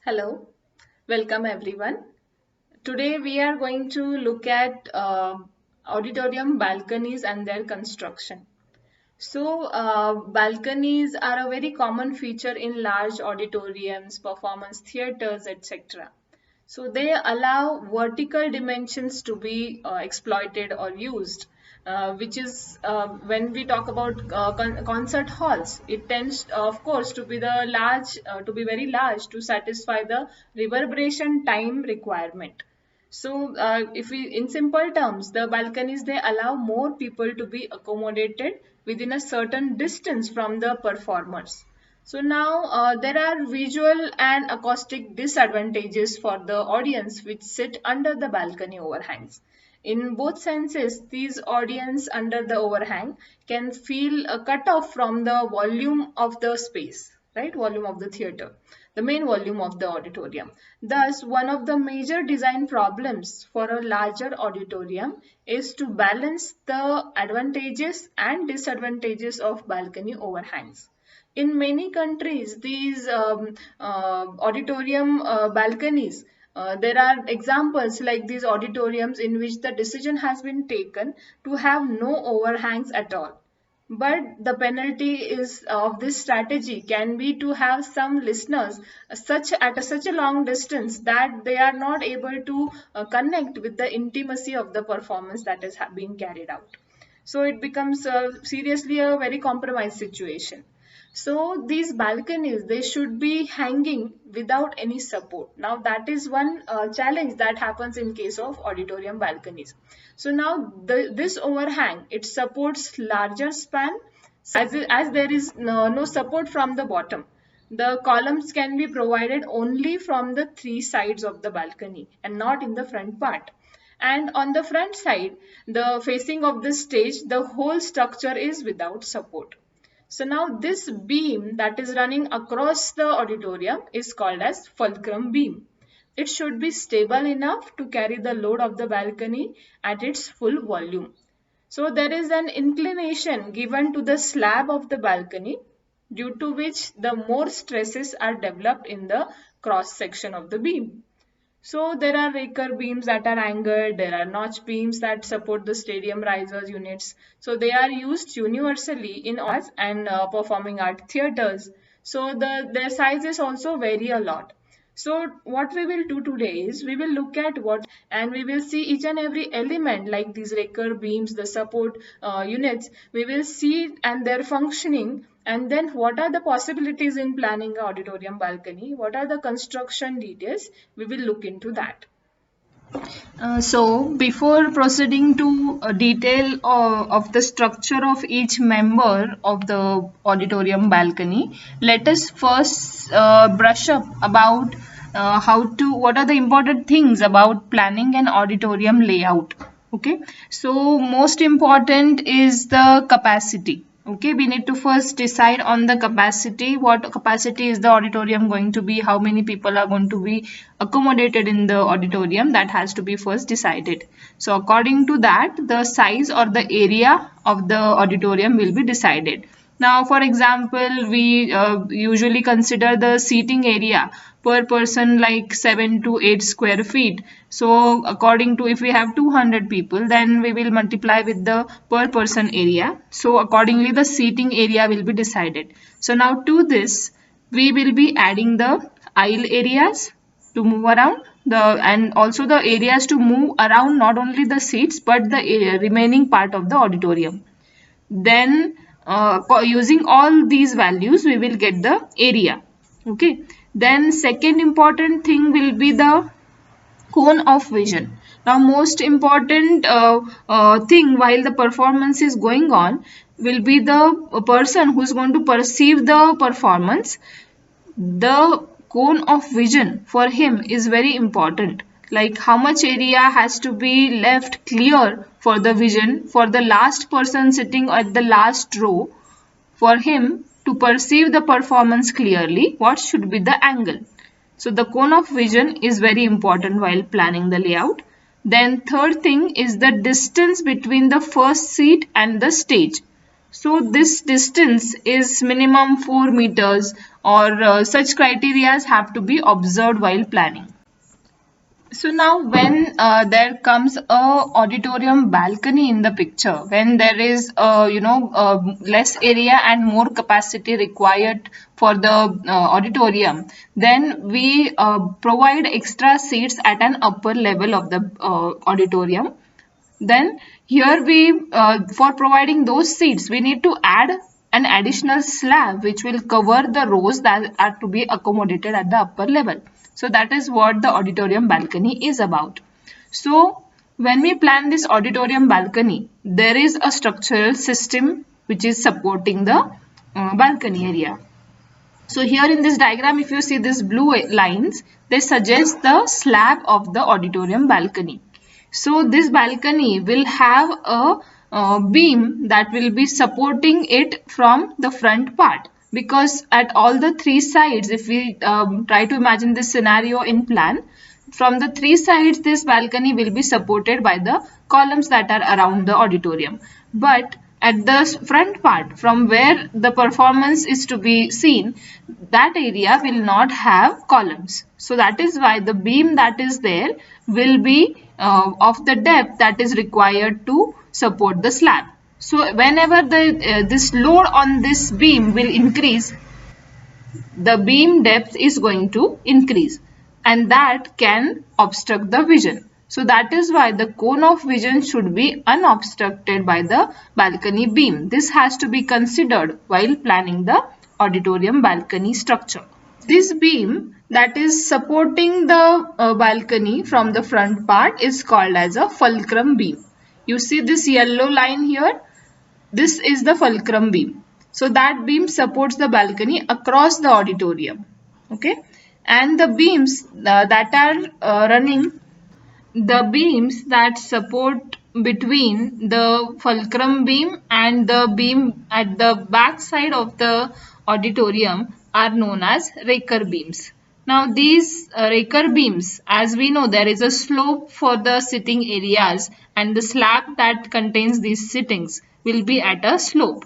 Hello, welcome everyone. Today we are going to look at auditorium balconies and their construction. Balconies are a very common feature in large auditoriums, performance theaters, etc. So they allow vertical dimensions to be exploited or used, which is when we talk about concert halls, it tends, of course, to be to be very large to satisfy the reverberation time requirement. If we, in simple terms, the balconies they allow more people to be accommodated within a certain distance from the performers. There are visual and acoustic disadvantages for the audience which sit under the balcony overhangs. In both senses, these audience under the overhang can feel cut off from the volume of the space, right? Volume of the theater, the main volume of the auditorium. Thus, one of the major design problems for a larger auditorium is to balance the advantages and disadvantages of balcony overhangs. In many countries, these auditorium balconies, there are examples like these auditoriums in which the decision has been taken to have no overhangs at all. But the penalty is of this strategy can be to have some listeners such a long distance that they are not able to connect with the intimacy of the performance that is being carried out. So it becomes seriously a very compromised situation. So these balconies, they should be hanging without any support. Now that is one challenge that happens in case of auditorium balconies. This overhang, it supports larger span as there is no support from the bottom. The columns can be provided only from the three sides of the balcony and not in the front part. And on the front side, the facing of the stage, the whole structure is without support. So now this beam that is running across the auditorium is called as fulcrum beam. It should be stable enough to carry the load of the balcony at its full volume. So there is an inclination given to the slab of the balcony due to which the more stresses are developed in the cross section of the beam. So there are raker beams that are angled, there are notch beams that support the stadium risers units. So they are used universally in arts and performing art theaters. So their sizes also vary a lot. So what we will do today is we will look at what and we will see each and every element like these raker beams, the support units. We will see and their functioning, and then what are the possibilities in planning an auditorium balcony, what are the construction details, we will look into that. Before proceeding to detail of the structure of each member of the auditorium balcony, let us first brush up about what are the important things about planning an auditorium layout. Okay, so most important is the capacity. Okay, we need to first decide on the capacity. What capacity is the auditorium going to be? How many people are going to be accommodated in the auditorium? That has to be first decided. So according to that, the size or the area of the auditorium will be decided. Now, for example, we usually consider the seating area per person like 7 to 8 square feet. So according to, if we have 200 people, then we will multiply with the per person area. So accordingly, the seating area will be decided. So now to this, we will be adding the aisle areas to move around, and also the areas to move around not only the seats but the remaining part of the auditorium. Then using all these values, we will get the area. Okay, then second important thing will be the cone of vision. Now most important thing while the performance is going on will be the person who is going to perceive the performance. The cone of vision for him is very important, like how much area has to be left clear for the vision for the last person sitting at the last row. For him to perceive the performance clearly, what should be the angle? So the cone of vision is very important while planning the layout. Then third thing is the distance between the first seat and the stage. So this distance is minimum 4 meters, or such criteria have to be observed while planning. So now when there comes a auditorium balcony in the picture, when there is less area and more capacity required for the auditorium, then we provide extra seats at an upper level of the auditorium. Then here we, for providing those seats, we need to add an additional slab which will cover the rows that are to be accommodated at the upper level. So that is what the auditorium balcony is about. So when we plan this auditorium balcony, there is a structural system which is supporting the balcony area. So here in this diagram, if you see these blue lines, they suggest the slab of the auditorium balcony. So this balcony will have a beam that will be supporting it from the front part, because at all the three sides, if we try to imagine this scenario in plan, from the three sides this balcony will be supported by the columns that are around the auditorium. But at the front part, from where the performance is to be seen, that area will not have columns. So that is why the beam that is there will be of the depth that is required to support the slab. So whenever this load on this beam will increase, the beam depth is going to increase, and that can obstruct the vision. So that is why the cone of vision should be unobstructed by the balcony beam. This has to be considered while planning the auditorium balcony structure. This beam that is supporting the balcony from the front part is called as a fulcrum beam. You see this yellow line here? This is the fulcrum beam. So that beam supports the balcony across the auditorium. Okay. And the beams that are running, the beams that support between the fulcrum beam and the beam at the back side of the auditorium are known as raker beams. Now these raker beams, as we know, there is a slope for the sitting areas, and the slab that contains these sittings will be at a slope.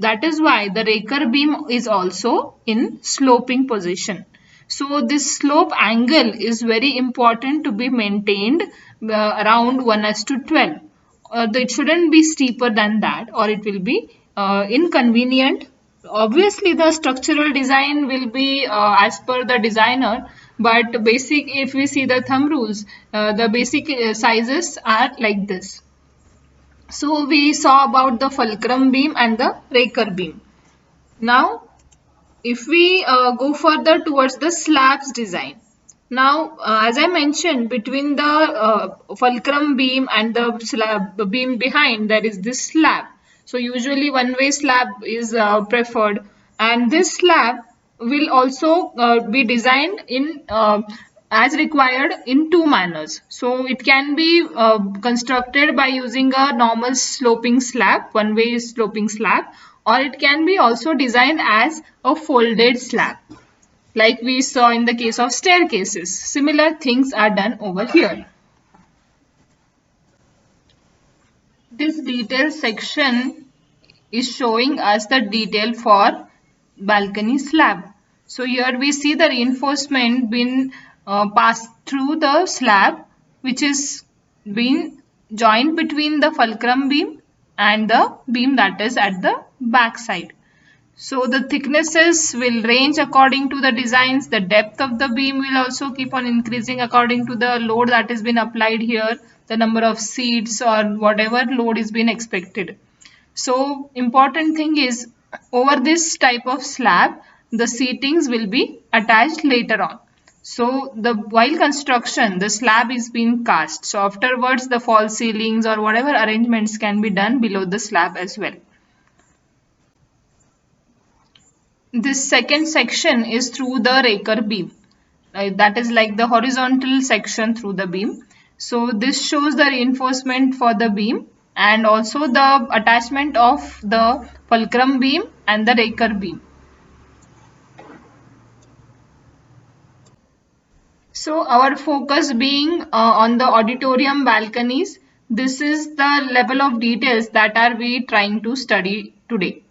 That is why the raker beam is also in sloping position. So this slope angle is very important to be maintained around 1:12. It shouldn't be steeper than that, or it will be inconvenient. Obviously the structural design will be as per the designer, but basic, if we see the thumb rules, the basic sizes are like this. So we saw about the fulcrum beam and the raker beam. Now if we go further towards the slabs design. Now as I mentioned, between the fulcrum beam and the slab beam behind, there is this slab. So usually one way slab is preferred, and this slab will also be designed in as required in two manners. So it can be constructed by using a normal sloping slab, one way sloping slab, or it can be also designed as a folded slab, like we saw in the case of staircases. Similar things are done over here. This detail section is showing us the detail for balcony slab. So here we see the reinforcement being passed through the slab, which is being joined between the fulcrum beam and the beam that is at the back side. So the thicknesses will range according to the designs. The depth of the beam will also keep on increasing according to the load that has been applied here, the number of seats or whatever load is being expected. So important thing is, over this type of slab, the seatings will be attached later on. So while construction, the slab is being cast. So afterwards the false ceilings or whatever arrangements can be done below the slab as well. This second section is through the raker beam. That is like the horizontal section through the beam. So this shows the reinforcement for the beam and also the attachment of the fulcrum beam and the raker beam. So our focus being on the auditorium balconies, This is the level of details that are we trying to study today.